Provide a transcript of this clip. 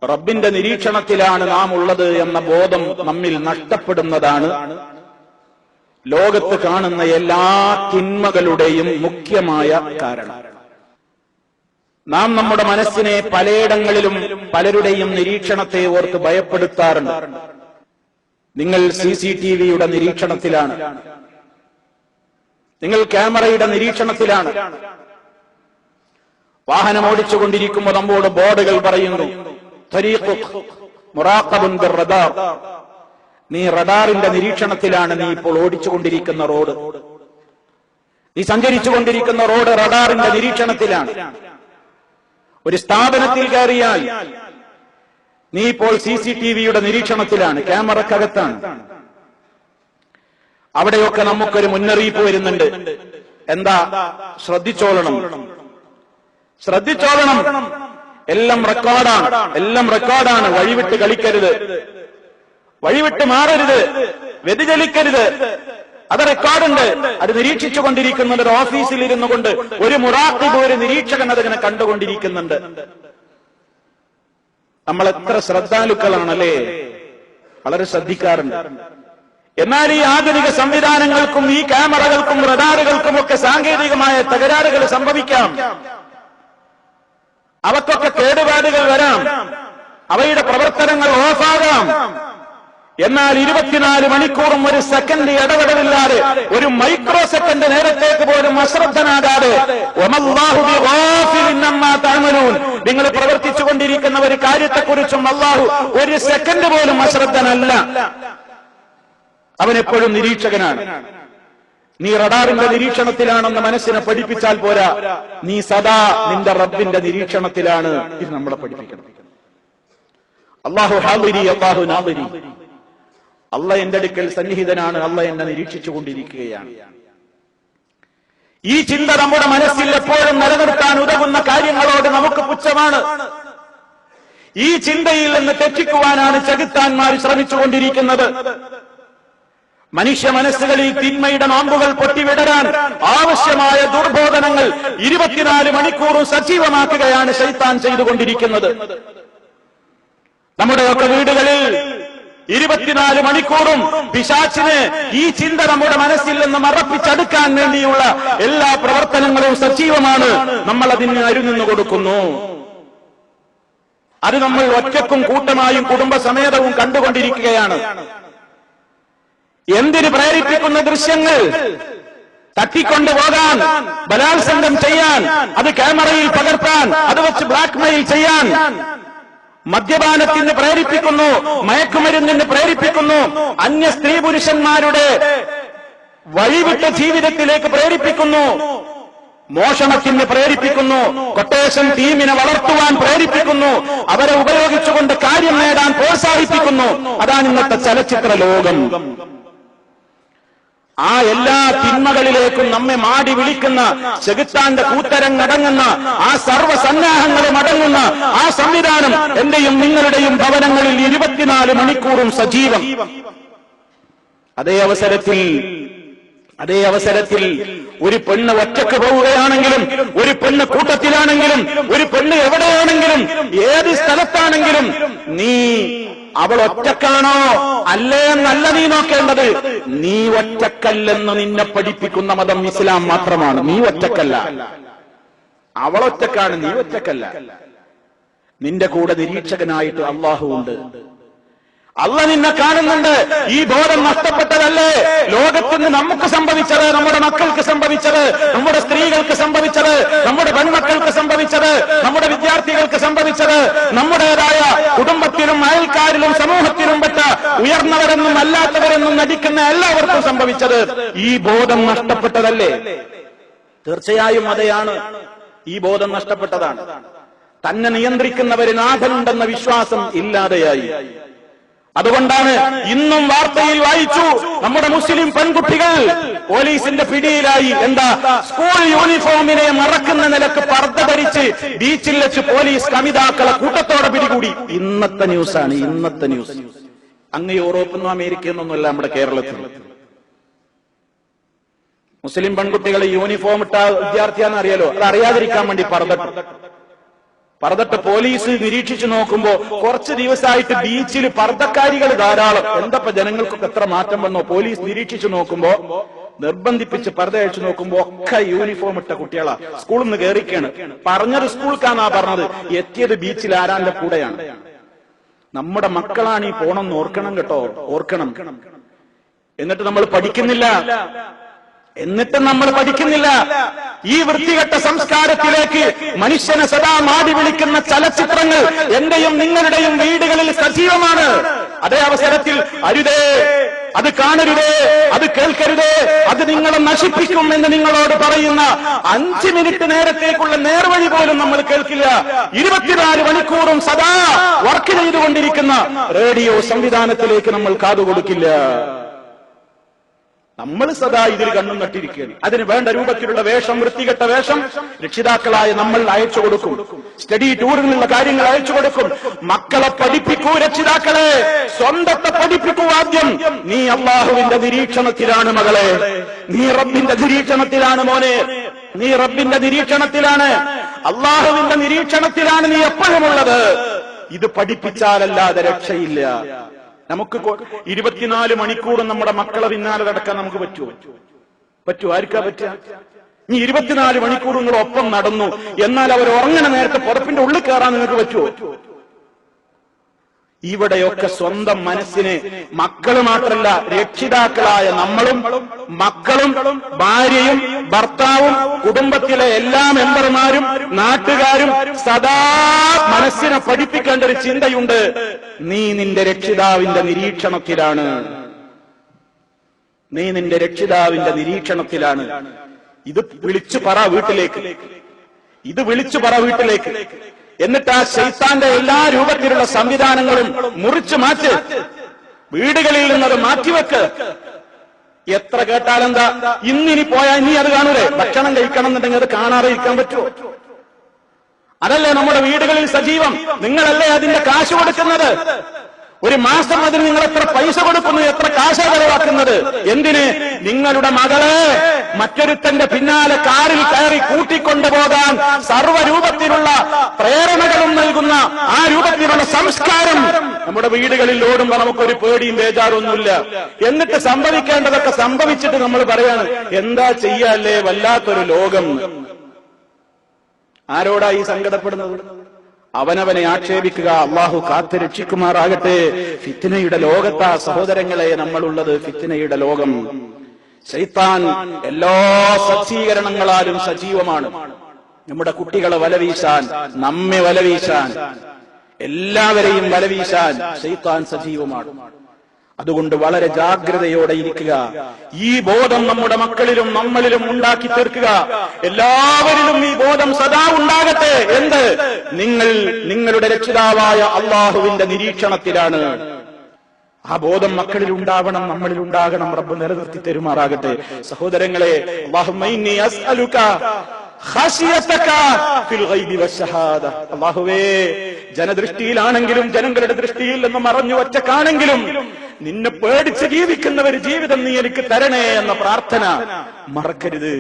റബ്ബിന്റെ നിരീക്ഷണത്തിലാണ് നാം ഉള്ളത് എന്ന ബോധം നമ്മിൽ നഷ്ടപ്പെടുന്നതാണ് ലോകത്ത് കാണുന്ന എല്ലാ തിന്മകളുടെയും മുഖ്യമായ കാരണം. നാം നമ്മുടെ മനസ്സിനെ പലയിടങ്ങളിലും പലരുടെയും നിരീക്ഷണത്തെ ഓർത്ത് ഭയപ്പെടുത്താറുണ്ട്. നിങ്ങൾ CCTVയുടെ നിരീക്ഷണത്തിലാണ്, നിങ്ങൾ ക്യാമറയുടെ നിരീക്ഷണത്തിലാണ്. വാഹനം ഓടിച്ചുകൊണ്ടിരിക്കുമ്പോൾ നമ്മോട് ബോർഡുകൾ പറയുന്നു, നീ റഡാറിന്റെ നിരീക്ഷണത്തിലാണ്, നീ ഇപ്പോൾ ഓടിച്ചുകൊണ്ടിരിക്കുന്ന റോഡ്, നീ സഞ്ചരിച്ചുകൊണ്ടിരിക്കുന്ന റോഡ് റഡാറിന്റെ നിരീക്ഷണത്തിലാണ്. ഒരു സ്ഥാപനത്തിൽ കയറിയാൽ നീ ഇപ്പോൾ CCTVയുടെ നിരീക്ഷണത്തിലാണ്, ക്യാമറക്കകത്താണ്. അവിടെയൊക്കെ നമുക്കൊരു മുന്നറിയിപ്പ് വരുന്നുണ്ട്. എന്താ? ശ്രദ്ധിച്ചോളണം, ശ്രദ്ധിച്ചോളണം, എല്ലാം റെക്കോർഡാണ്, എല്ലാം റെക്കോർഡാണ്. വഴിവിട്ട് കളിക്കരുത്, വഴിവിട്ട് മാറരുത്, വ്യതിചലിക്കരുത്. അത് റെക്കോർഡുണ്ട്. അത് നിരീക്ഷിച്ചു കൊണ്ടിരിക്കുന്നത് ഒരു ഓഫീസിൽ ഇരുന്നു കൊണ്ട് ഒരു മുറാഖിബ്, ഒരു നിരീക്ഷകൻ അതിങ്ങനെ കണ്ടുകൊണ്ടിരിക്കുന്നുണ്ട്. നമ്മൾ എത്ര ശ്രദ്ധാലുക്കളാണല്ലേ, വളരെ ശ്രദ്ധിക്കാറുണ്ട്. എന്നാൽ ഈ ആധുനിക സംവിധാനങ്ങൾക്കും ഈ ക്യാമറകൾക്കും റഡാറുകൾക്കും ഒക്കെ സാങ്കേതികമായ തകരാറുകൾ സംഭവിക്കാം. അവക്കൊക്കെ കേടുപാടുകൾ വരാം, അവയുടെ പ്രവർത്തനങ്ങൾ ഓഫാകാം. എന്നാൽ 24 മണിക്കൂറും ഒരു സെക്കൻഡ് ഇടപെടലില്ലാതെ, ഒരു മൈക്രോ സെക്കൻഡ് നേരത്തേക്ക് പോലും അശ്രദ്ധനാകാതെ, നിങ്ങൾ പ്രവർത്തിച്ചുകൊണ്ടിരിക്കുന്ന ഒരു കാര്യത്തെക്കുറിച്ചും അല്ലാഹു ഒരു സെക്കൻഡ് പോലും അശ്രദ്ധനല്ല. അവനെപ്പോഴും നിരീക്ഷകനാണ്. നീ റഡാറിന്റെ നിരീക്ഷണത്തിലാണെന്ന് മനസ്സിനെ പഠിപ്പിച്ചാൽ പോരാ, നീ സദാ നിന്റെ റബ്ബിന്റെ നിരീക്ഷണത്തിലാണ്. ഇത് നമ്മളെ പഠിപ്പിക്കണം. അല്ലാഹു ഹാദിരി, അല്ലാഹു നാദിരി. അല്ല എന്റെ അടുക്കൽ സന്നിഹിതനാണ്, അല്ല എന്നെ നിരീക്ഷിച്ചു കൊണ്ടിരിക്കുകയാണ്. ഈ ചിന്ത നമ്മുടെ മനസ്സിൽ എപ്പോഴും നിലനിർത്താൻ ഉതകുന്ന കാര്യങ്ങളോട് നമുക്ക് പുച്ഛമാണ്. ഈ ചിന്തയിൽ നിന്ന് തെറ്റിക്കുവാനാണ് ചെകുത്താന്മാർ ശ്രമിച്ചുകൊണ്ടിരിക്കുന്നത്. മനുഷ്യ മനസ്സുകളിൽ തിന്മയുടെ നോമ്പുകൾ പൊട്ടിവിടരാൻ ആവശ്യമായ ദുർബോധനങ്ങൾ 24 മണിക്കൂറും സജീവമാക്കുകയാണ് ശൈത്താൻ ചെയ്തുകൊണ്ടിരിക്കുന്നത്. നമ്മുടെയൊക്കെ വീടുകളിൽ 24 മണിക്കൂറും പിശാചിന് ഈ ചിന്ത നമ്മുടെ മനസ്സിൽ നിന്ന് മറപ്പിച്ചെടുക്കാൻ വേണ്ടിയുള്ള എല്ലാ പ്രവർത്തനങ്ങളും സജീവമാണ്. നമ്മൾ അതിന് അരുനിന്നു കൊടുക്കുന്നു. അത് നമ്മൾ ഒറ്റക്കും കൂട്ടമായും കുടുംബസമേതവും കണ്ടുകൊണ്ടിരിക്കുകയാണ്. എന്തിന് പ്രേരിപ്പിക്കുന്ന ദൃശ്യങ്ങൾ? തട്ടിക്കൊണ്ടുപോകാൻ, ബലാത്സംഗം ചെയ്യാൻ, അത് ക്യാമറയിൽ പകർത്താൻ, അത് വെച്ച് ബ്ലാക്ക്മെയിൽ ചെയ്യാൻ, മദ്യപാനത്തിന് പ്രേരിപ്പിക്കുന്നു, മയക്കുമരുന്നിന് പ്രേരിപ്പിക്കുന്നു, അന്യ സ്ത്രീ പുരുഷന്മാരുടെ വഴിവിട്ട ജീവിതത്തിലേക്ക് പ്രേരിപ്പിക്കുന്നു, മോഷണത്തിന് പ്രേരിപ്പിക്കുന്നു, കൊട്ടേഷൻ ടീമിനെ വളർത്തുവാൻ പ്രേരിപ്പിക്കുന്നു, അവരെ ഉപയോഗിച്ചുകൊണ്ട് കാര്യം നേടാൻ പ്രോത്സാഹിപ്പിക്കുന്നു. അതാണ് ഇന്നത്തെ ചലച്ചിത്ര ലോകം. ആ എല്ലാ തിന്മകളിലേക്കും നമ്മെ മാടി വിളിക്കുന്ന ചെകുത്താന്റെ കൂത്തരങ്ങടങ്ങുന്ന ആ സർവ്വസന്നാഹങ്ങളും അടങ്ങുന്ന ആ സംവിധാനം എന്റെയും നിങ്ങളുടെയും ഭവനങ്ങളിൽ 24 മണിക്കൂറും സജീവം. അതേ അവസരത്തിൽ ഒരു പെണ്ണ് ഒറ്റക്ക് പോവുകയാണെങ്കിലും, ഒരു പെണ്ണ് കൂട്ടത്തിലാണെങ്കിലും, ഒരു പെണ്ണ് എവിടെയാണെങ്കിലും, ഏത് സ്ഥലത്താണെങ്കിലും, നീ അവൾ ഒറ്റക്കാണോ അല്ലേ എന്നല്ല നീ നോക്കേണ്ടത്. നീ ഒറ്റക്കല്ലെന്ന് നിന്നെ പഠിപ്പിക്കുന്ന മതം ഇസ്ലാം മാത്രമാണ്. നീ ഒറ്റക്കല്ല, അവൾ ഒറ്റക്കാണ്, നീ ഒറ്റക്കല്ല. നിന്റെ കൂടെ നിരീക്ഷകനായിട്ട് അല്ലാഹു ഉണ്ട്. അല്ല നിന്നെ കാണുന്നുണ്ട്. ഈ ബോധം നഷ്ടപ്പെട്ടതല്ലേ ലോകത്തിന് നമുക്ക് സംഭവിച്ചത്, നമ്മുടെ മക്കൾക്ക് സംഭവിച്ചത്, നമ്മുടെ സ്ത്രീകൾക്ക് സംഭവിച്ചത്, നമ്മുടെ പെൺമക്കൾക്ക് സംഭവിച്ചത്, നമ്മുടെ വിദ്യാർത്ഥികൾക്ക് സംഭവിച്ചത്, നമ്മുടേതായ കുടുംബത്തിലും അയൽക്കാരിലും സമൂഹത്തിലും പെട്ട ഉയർന്നവരെന്നും അല്ലാത്തവരെന്നും നടിക്കുന്ന എല്ലാവർക്കും സംഭവിച്ചത്. ഈ ബോധം നഷ്ടപ്പെട്ടതല്ലേ? തീർച്ചയായും അതെയാണ്. ഈ ബോധം നഷ്ടപ്പെട്ടതാണ്. തന്നെ നിയന്ത്രിക്കുന്നവര് നാഥനുണ്ടെന്ന വിശ്വാസം ഇല്ലാതെയായി. അതുകൊണ്ടാണ് ഇന്നും വാർത്തയിൽ വായിച്ചു, നമ്മുടെ മുസ്ലിം പെൺകുട്ടികൾ പോലീസിന്റെ പിടിയിലായി. എന്താ? സ്കൂൾ യൂണിഫോമിനെ മറക്കുന്ന നിലക്ക് പർദ്ദ ധരിച്ച് ബീച്ചിൽ വെച്ച് പോലീസ് കമിതാക്കളെ കൂട്ടത്തോടെ പിടികൂടി. ഇന്നത്തെ ന്യൂസാണ്, ഇന്നത്തെ ന്യൂസ്. അങ്ങ് യൂറോപ്പിന്നും അമേരിക്കയൊന്നുമല്ല, നമ്മുടെ കേരളത്തിൽ. മുസ്ലിം പെൺകുട്ടികൾ യൂണിഫോം ഇട്ട വിദ്യാർത്ഥിയാണെന്ന് അറിയാലോ, അത് അറിയാതിരിക്കാൻ വേണ്ടി പർദ്ദ. പർദ്ദട്ട് പോലീസ് നിരീക്ഷിച്ചു നോക്കുമ്പോ കുറച്ച് ദിവസമായിട്ട് ബീച്ചിൽ പർദ്ദക്കാരികൾ ധാരാളം. എന്തപ്പോ ജനങ്ങൾക്കൊക്കെ എത്ര മാറ്റം വന്നോ? പോലീസ് നിരീക്ഷിച്ചു നോക്കുമ്പോ നിർബന്ധിപ്പിച്ച് പർദ്ദ അഴിച്ചു നോക്കുമ്പോ ഒക്കെ യൂണിഫോം ഇട്ട കുട്ടികളാ സ്കൂളിൽ നിന്ന് കയറിക്കാണ്. പറഞ്ഞത് സ്കൂൾക്കാന്നാ പറഞ്ഞത്, എത്തിയത് ബീച്ചിൽ ആരാന്റെ കൂടെയാണ്. നമ്മുടെ മക്കളാണ് ഈ പോണെന്ന് ഓർക്കണം കേട്ടോ, ഓർക്കണം. എന്നിട്ട് നമ്മൾ പഠിക്കുന്നില്ല. ഈ വൃത്തികെട്ട സംസ്കാരത്തിലേക്ക് മനുഷ്യനെ സദാ മാടി വിളിക്കുന്ന ചലച്ചിത്രങ്ങൾ എന്റെയും നിങ്ങളുടെയും വീടുകളിൽ സജീവമാണ്. അതേ അവസരത്തിൽ അരുതേ, അത് കാണരുതേ, അത് കേൾക്കരുതേ, അത് നിങ്ങളെ നശിപ്പിക്കും എന്ന് നിങ്ങളോട് പറയുന്ന 5 മിനിറ്റ് നേരത്തേക്കുള്ള നേർവഴി പോലും നമ്മൾ കേൾക്കില്ല. 24 മണിക്കൂറും സദാ വർക്ക് ചെയ്തുകൊണ്ടിരിക്കുന്ന റേഡിയോ സംവിധാനത്തിലേക്ക് നമ്മൾ കാതുകൊടുക്കില്ല. നമ്മൾ സദാ ഇതിൽ കണ്ണും നട്ടിരിക്കുകയാണ്. അതിന് വേണ്ട രൂപത്തിലുള്ള വേഷം, വൃത്തികെട്ട വേഷം രക്ഷിതാക്കളായ നമ്മൾ അയച്ചു കൊടുക്കും. സ്റ്റഡി ടൂറിനുള്ള കാര്യങ്ങൾ അയച്ചു കൊടുക്കും. മക്കളെ പഠിപ്പിക്കൂ രക്ഷിതാക്കളെ, സ്വന്തത്തെ പഠിപ്പിക്കൂ. ആദ്യം നീ അള്ളാഹുവിന്റെ നിരീക്ഷണത്തിലാണ് മകളെ, നീ റബ്ബിന്റെ നിരീക്ഷണത്തിലാണ് മോനെ, നീ റബ്ബിന്റെ നിരീക്ഷണത്തിലാണ്, അള്ളാഹുവിന്റെ നിരീക്ഷണത്തിലാണ് നീ എപ്പോഴും ഉള്ളത്. ഇത് പഠിപ്പിച്ചാലല്ലാതെ രക്ഷയില്ല. നമുക്ക് 24 മണിക്കൂറും നമ്മുടെ മക്കളെ പിന്നാലെ നടക്കാൻ നമുക്ക് പറ്റുമോ? ആർക്കാ പറ്റുക? ഇനി 24 മണിക്കൂർ നിങ്ങൾ ഒപ്പം നടന്നു, എന്നാൽ അവർ ഉറങ്ങണ നേരത്തെ പുറപ്പിന്റെ ഉള്ളിൽ കയറാൻ നിങ്ങൾക്ക് പറ്റുമോ? ഇവിടെയൊക്കെ സ്വന്തം മനസ്സിന് മക്കള് മാത്രല്ല, രക്ഷിതാക്കളായ നമ്മളും മക്കളും ഭാര്യയും ഭർത്താവും കുടുംബത്തിലെ എല്ലാ മെമ്പർമാരും നാട്ടുകാരും സദാ മനസ്സിനെ പഠിപ്പിക്കേണ്ട ഒരു ചിന്തയുണ്ട്. നീ നിന്റെ രക്ഷിതാവിന്റെ നിരീക്ഷണത്തിലാണ്, നീ നിന്റെ രക്ഷിതാവിന്റെ നിരീക്ഷണത്തിലാണ്. ഇത് വിളിച്ചു പറ വീട്ടിലേക്ക്, ഇത് വിളിച്ചു പറ വീട്ടിലേക്ക്. എന്നിട്ട് ആ ശൈത്താന്റെ എല്ലാ രൂപത്തിലുള്ള സംവിധാനങ്ങളും മുറിച്ചു മാറ്റ്, വീടുകളിൽ നിന്നത് മാറ്റിവെക്ക്. എത്ര കേട്ടാലെന്താ? ഇന്നിനി പോയാൽ ഇനി അത് കാണൂലേ? ഭക്ഷണം കഴിക്കണം എന്നുണ്ടെങ്കിൽ അത് കാണാതെ ഇരിക്കാൻ പറ്റുമോ? അതല്ലേ നമ്മുടെ വീടുകളിൽ സജീവം? നിങ്ങളല്ലേ അതിന്റെ കാശ് കൊടുക്കുന്നത്? ഒരു മാസം അതിന് നിങ്ങൾ എത്ര പൈസ കൊടുക്കുന്നു, എത്ര കാശ ചെലവാക്കുന്നത്? എന്തിന്? നിങ്ങളുടെ മകളെ മറ്റൊരുത്തന്റെ പിന്നാലെ കാറിൽ കയറി കൂട്ടിക്കൊണ്ടുപോകാൻ സർവ്വരൂപത്തിലുള്ള പ്രേരണകളും നൽകുന്ന ആ രൂപത്തിലുള്ള സംസ്കാരം നമ്മുടെ വീടുകളിൽ ഓടുമ്പോ നമുക്കൊരു പേടിയും ബേജാറൊന്നുമില്ല. എന്നിട്ട് സംഭവിക്കേണ്ടതൊക്കെ സംഭവിച്ചിട്ട് നമ്മൾ പറയാണ് എന്താ ചെയ്യാല്ലേ, വല്ലാത്തൊരു ലോകം. ആരോടാ ഈ സങ്കടപ്പെടുന്നത്? അവനവനെ ആക്ഷേപിക്കുക. അള്ളാഹു കാത്ത് രക്ഷിക്കുമാറാകട്ടെ. ഫിത്നയുടെ ലോകത്താ സഹോദരങ്ങളെ നമ്മളുള്ളത്, ഫിത്നയുടെ ലോകം. ശൈത്താൻ എല്ലാ സജ്ജീകരണങ്ങളാലും സജീവമാണ്. നമ്മുടെ കുട്ടികളെ വലവീശാൻ, നമ്മെ വലവീശാൻ, എല്ലാവരെയും വലവീശാൻ ശൈത്താൻ സജീവമാണ്. അതുകൊണ്ട് വളരെ ജാഗ്രതയോടെ ഇരിക്കുക. ഈ ബോധം നമ്മുടെ മക്കളിലും നമ്മളിലും ഉണ്ടാക്കി തീർക്കുക. എല്ലാവരിലും ഈ ബോധം സദാ ഉണ്ടാകട്ടെ. എന്ത്? നിങ്ങൾ നിങ്ങളുടെ രക്ഷിതാവായ അള്ളാഹുവിന്റെ നിരീക്ഷണത്തിലാണ്. ആ ബോധം മക്കളിൽ ഉണ്ടാവണം, നമ്മളിൽ ഉണ്ടാകണം. റബ്ബ് നിലനിർത്തി തരുമാറാകട്ടെ. സഹോദരങ്ങളെ, അല്ലാഹുമ്മ ഇന്നി അസ്അലുക ഖശിയതക ഫിൽ ഗൈബി വശഹാദ. അല്ലാഹുവേ, ജനദൃഷ്ടിയിലാണെങ്കിലും ജനങ്ങളുടെ ദൃഷ്ടിയിൽ നിന്ന് മറഞ്ഞു വച്ചക്കാണെങ്കിലും നിന്നെ പേടിച്ച് ജീവിക്കുന്ന ഒരു ജീവിതം നീ എനിക്ക് തരണേ എന്ന പ്രാർത്ഥന മറക്കരുത്.